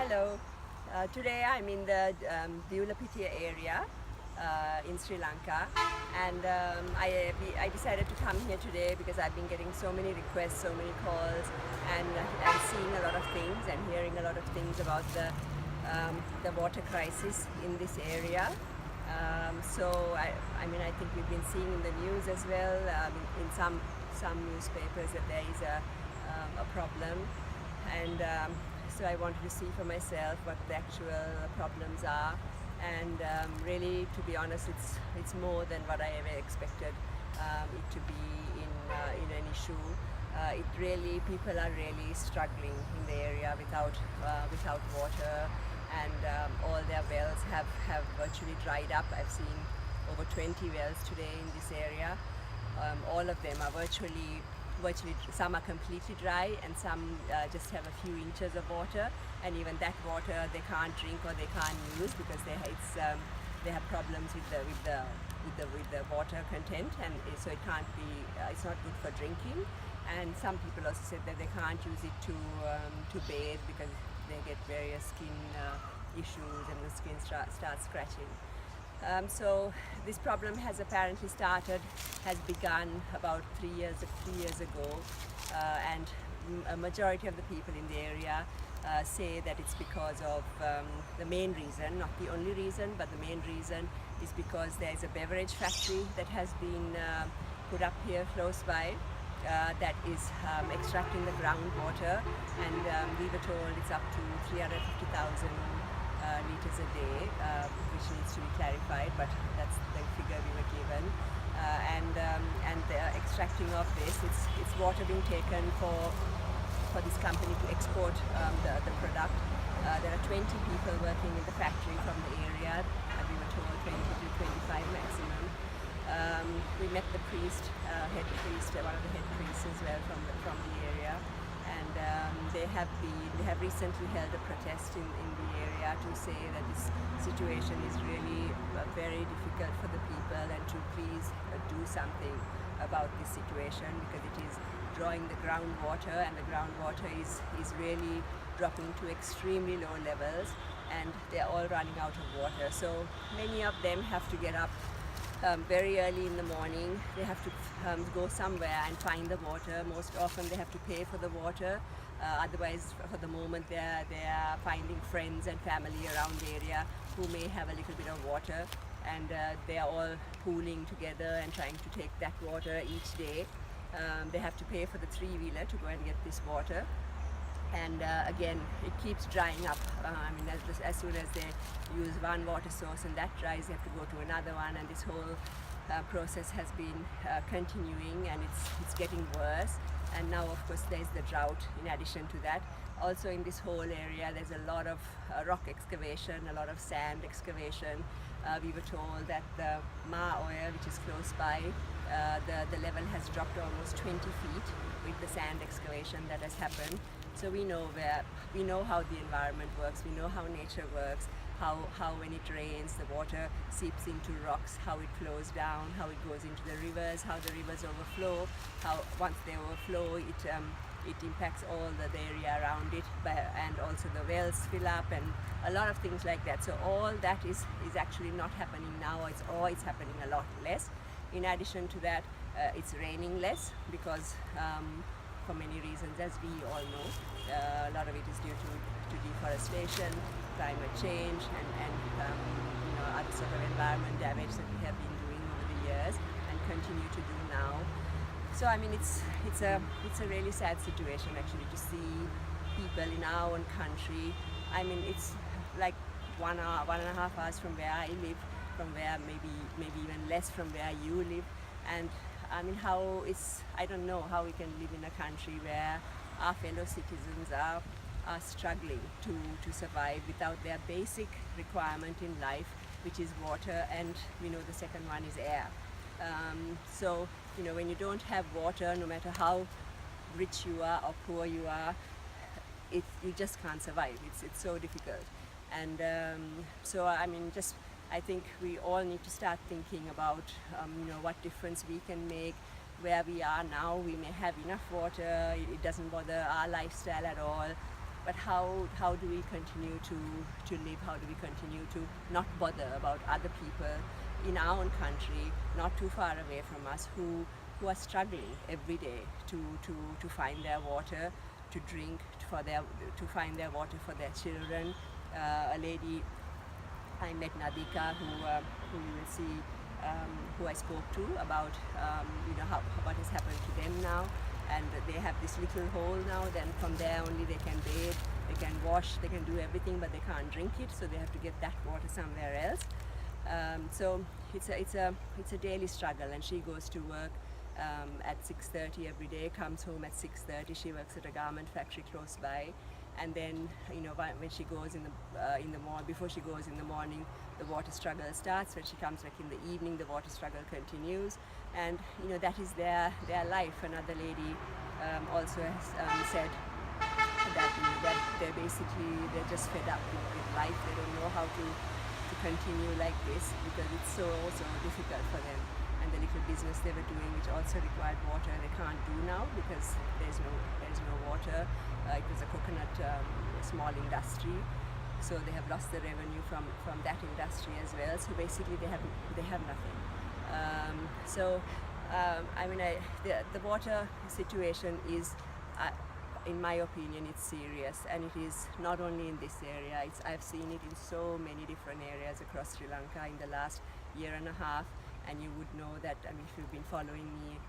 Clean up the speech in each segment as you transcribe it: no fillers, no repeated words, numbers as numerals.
Hello. Today I'm in the Divulapitiya area in Sri Lanka, and I decided to come here today because I've been getting so many requests, so many calls, and seeing a lot of things and hearing a lot of things about the water crisis in this area. I think we've been seeing in the news as well, in some newspapers, that there is a problem, and so I wanted to see for myself what the actual problems are. And really, to be honest, it's more than what I ever expected it to be in an issue. People are really struggling in the area without water, and all their wells have virtually dried up. I've seen over 20 wells today in this area. All of them are virtually, some are completely dry, and some just have a few inches of water, and even that water they can't drink or they can't use because they have problems with the water content, and so it can't be, it's not good for drinking. And some people also said that they can't use it to bathe because they get various skin issues and the skin starts scratching. So this problem has begun about 3 years ago, and a majority of the people in the area say that it's because of the main reason, not the only reason, but the main reason is because there is a beverage factory that has been put up here close by, that is extracting the groundwater, and we were told it's up to 350,000 liters a day, which needs to be clarified, but that's the figure we were given. And the extracting of this, it's water being taken for this company to export the product. There are 20 people working in the factory from the area, and we were told 20 to 25 maximum. We met the priest, one of the head priests as well from the area, and they have recently held a protest in the area to say that this situation is really very difficult for the people, and to please do something about this situation, because it is drawing the groundwater, and the groundwater is really dropping to extremely low levels, and they're all running out of water. So many of them have to get up very early in the morning. They have to go somewhere and find the water. Most often they have to pay for the water. Otherwise, for the moment, they are finding friends and family around the area who may have a little bit of water, and they are all pooling together and trying to take that water each day. They have to pay for the three-wheeler to go and get this water. And again, it keeps drying up. As soon as they use one water source and that dries, they have to go to another one, and this whole process has been continuing, and it's getting worse. And now, of course, there's the drought in addition to that. Also in this whole area, there's a lot of rock excavation, a lot of sand excavation. We were told that the Ma oil, which is close by, the level has dropped almost 20 feet with the sand excavation that has happened. So we know how the environment works, we know how nature works, how when it rains, the water seeps into rocks, how it flows down, how it goes into the rivers, how the rivers overflow, how once they overflow, it impacts all the area around it, and also the wells fill up, and a lot of things like that. So all that is actually not happening now, it's happening a lot less. In addition to that, it's raining less because for many reasons, as we all know, a lot of it is due to deforestation, climate change, and other sort of environment damage that we have been doing over the years and continue to do now. So it's a really sad situation actually to see people in our own country. It's like 1 hour, 1.5 hours from where I live, from where maybe even less from where you live, and I don't know how we can live in a country where our fellow citizens are struggling to survive without their basic requirement in life, which is water, and we know the second one is air. So when you don't have water, no matter how rich you are or poor you are, you just can't survive. It's so difficult. And I think we all need to start thinking about what difference we can make. Where we are now, we may have enough water, it doesn't bother our lifestyle at all, but how do we continue to live? How do we continue to not bother about other people in our own country, not too far away from us, who are struggling every day to find their water, to drink, to find their water for their children. A lady I met, Nadika, who you will see, who I spoke to about what has happened to them now, and they have this little hole now. Then from there only they can bathe, they can wash, they can do everything, but they can't drink it, so they have to get that water somewhere else. So it's a daily struggle, and she goes to work at 6:30 every day, comes home at 6:30. She works at a garment factory close by, and then when she goes in the morning, before she goes in the morning, the water struggle starts. When she comes back in the evening, the water struggle continues, and that is their life. Another lady also has said that they're just fed up with life. They don't know how to continue like this because it's so difficult for them. And the little business they were doing, which also required water, they can't do now because there's no water. It was a coconut small industry, so they have lost the revenue from that industry as well. So basically they have nothing. The water situation is, in my opinion, it's serious, and it is not only in this area. I've seen it in so many different areas across Sri Lanka in the last year and a half. And you would know that, if you've been following me,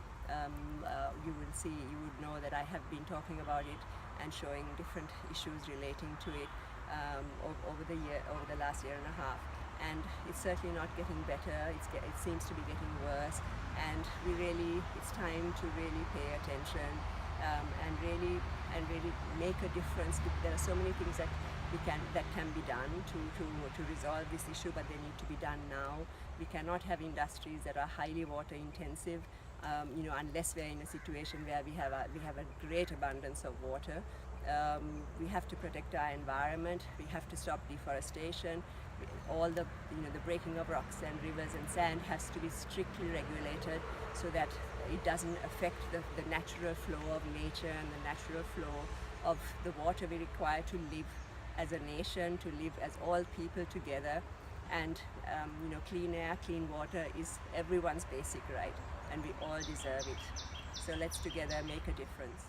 you would know that I have been talking about it and showing different issues relating to it over the last year and a half. And it's certainly not getting better. It seems to be getting worse. And it's time to really pay attention and really make a difference. There are so many things that can be done to resolve this issue, but they need to be done now. We cannot have industries that are highly water intensive, unless we're in a situation where we have a great abundance of water. We have to protect our environment. We have to stop deforestation. All the breaking of rocks and rivers and sand has to be strictly regulated so that it doesn't affect the natural flow of nature and the natural flow of the water we require to live as a nation, to live as all people together. And clean air, clean water is everyone's basic right, and we all deserve it. So let's together make a difference.